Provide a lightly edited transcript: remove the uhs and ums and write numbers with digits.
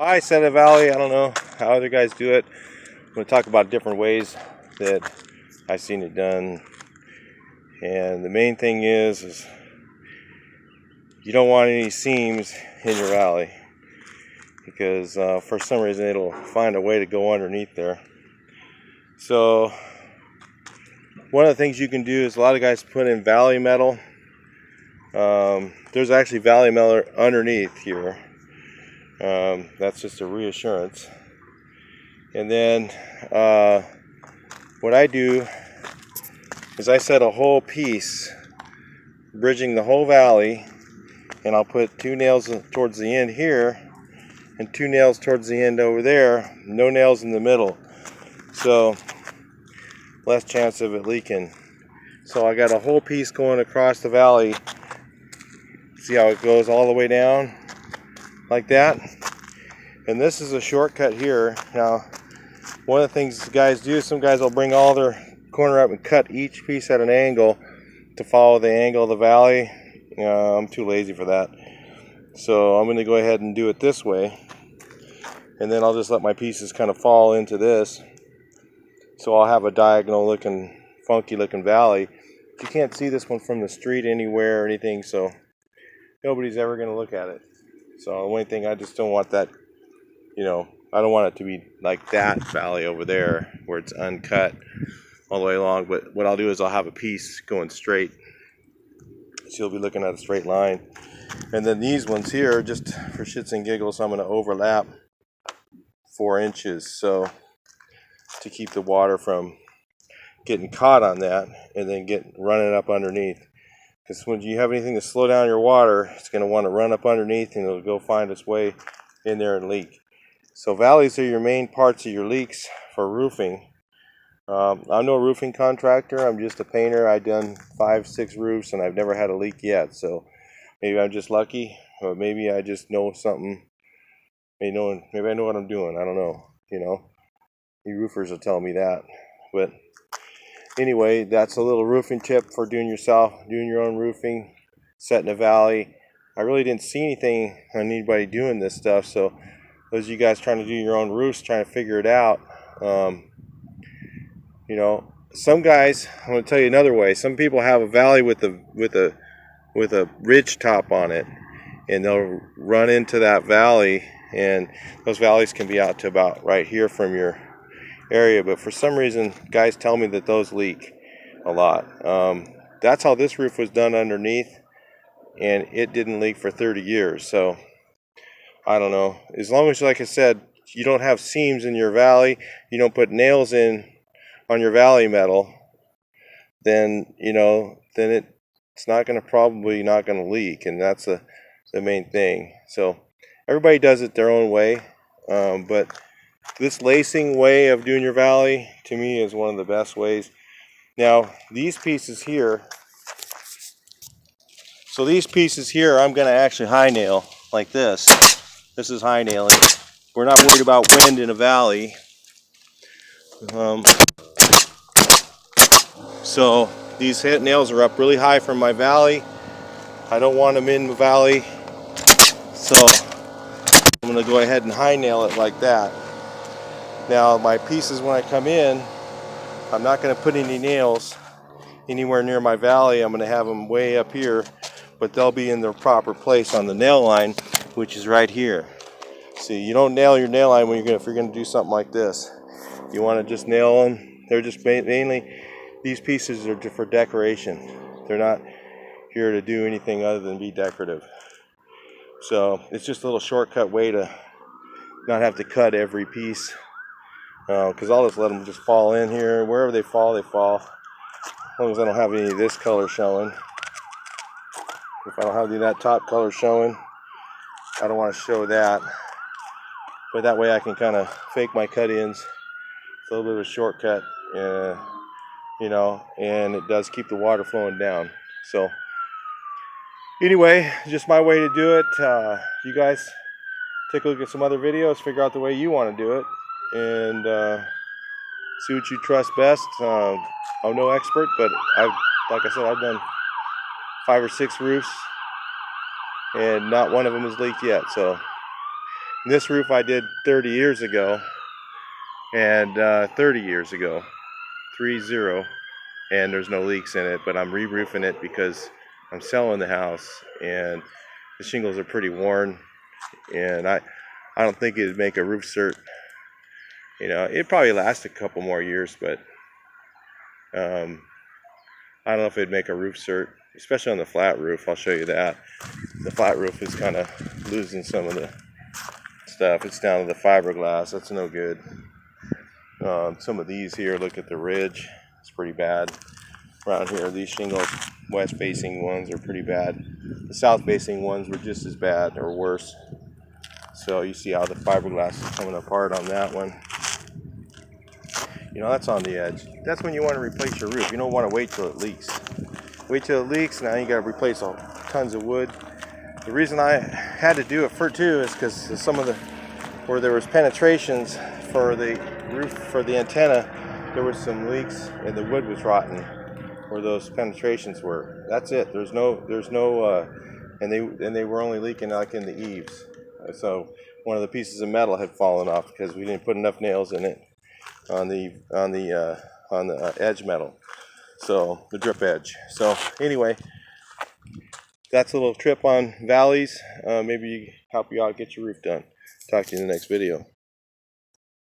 I said a valley. I don't know how other guys do it. I'm going to talk about different ways that I've seen it done. And the main thing is you don't want any seams in your valley because for some reason it'll find a way to go underneath there. So one of the things you can do is a lot of guys put in valley metal. There's actually valley metal underneath here. That's just a reassurance. And then what I do is I set a whole piece bridging the whole valley, and I'll put 2 nails towards the end here and 2 nails towards the end over there, no nails in the middle, so less chance of it leaking. So I got a whole piece going across the valley. See how it goes all the way down like that? And this is a shortcut here. Now, one of the things guys do, some guys will bring all their corner up and cut each piece at an angle to follow the angle of the valley. I'm too lazy for that. So I'm going to go ahead and do it this way. And then I'll just let my pieces kind of fall into this. So I'll have a diagonal looking, funky looking valley. You can't see this one from the street anywhere or anything, so nobody's ever going to look at it. So the only thing, I just don't want that, I don't want it to be like that valley over there where it's uncut all the way along. But what I'll do is I'll have a piece going straight, so you'll be looking at a straight line. And then these ones here, just for shits and giggles, I'm going to overlap 4 inches, so to keep the water from getting caught on that and then running up underneath. Because when you have anything to slow down your water, it's going to want to run up underneath and it'll go find its way in there and leak. So valleys are your main parts of your leaks for roofing. I'm no roofing contractor. I'm just a painter. I've done 5-6 roofs and I've never had a leak yet. So maybe I'm just lucky, or maybe I just know something. Maybe I know what I'm doing. I don't know. You roofers will tell me that. But anyway, that's a little roofing tip for doing your own roofing, setting a valley. I really didn't see anything on anybody doing this stuff, so those of you guys trying to do your own roofs, trying to figure it out, some guys, I'm going to tell you another way. Some people have a valley with a ridge top on it, and they'll run into that valley, and those valleys can be out to about right here from your area, but for some reason guys tell me that those leak a lot. That's how this roof was done underneath, and it didn't leak for 30 years. So I don't know, as long as, like I said, you don't have seams in your valley, you don't put nails in on your valley metal, then it's not going to probably not going to leak, and that's the main thing. So everybody does it their own way, but this lacing way of doing your valley, to me, is one of the best ways. Now, these pieces here, I'm going to actually high nail like this. This is high nailing. We're not worried about wind in a valley. So these nails are up really high from my valley. I don't want them in the valley, so I'm going to go ahead and high nail it like that. Now my pieces, when I come in, I'm not going to put any nails anywhere near my valley. I'm going to have them way up here, but they'll be in their proper place on the nail line, which is right here. See, you don't nail your nail line if you're going to do something like this. You want to just nail them. They're just mainly, these pieces are for decoration. They're not here to do anything other than be decorative. So it's just a little shortcut way to not have to cut every piece. Because I'll just let them just fall in here. Wherever they fall, they fall. As long as I don't have any of this color showing. If I don't have any of that top color showing, I don't want to show that. But that way I can kind of fake my cut-ins. It's a little bit of a shortcut, and it does keep the water flowing down. So anyway, just my way to do it. You guys take a look at some other videos, figure out the way you want to do it, and see what you trust best. I'm no expert, but like I said, I've done 5 or 6 roofs, and not one of them has leaked yet. So This roof I did 30 years ago, and 30 years ago, 30, and there's no leaks in it, but I'm re-roofing it because I'm selling the house and the shingles are pretty worn, and I don't think it'd make a roof cert. You know, it'd probably last a couple more years, but I don't know if it'd make a roof cert, especially on the flat roof. I'll show you that. The flat roof is kind of losing some of the stuff. It's down to the fiberglass. That's no good. Some of these here, look at the ridge. It's pretty bad. Around here, these shingles, west facing ones are pretty bad. The south facing ones were just as bad or worse. So you see how the fiberglass is coming apart on that one. You know, that's on the edge. That's when you want to replace your roof. You don't want to wait till it leaks. Wait till it leaks, now you got to replace all tons of wood. The reason I had to do it for too is because some of the, where there was penetrations for the roof, for the antenna, there was some leaks and the wood was rotten where those penetrations were. That's it. There's no, and they were only leaking like in the eaves. So one of the pieces of metal had fallen off because we didn't put enough nails in it on the edge metal. So the drip edge. So anyway, that's a little trip on valleys. Maybe help you out get your roof done. Talk to you in the next video.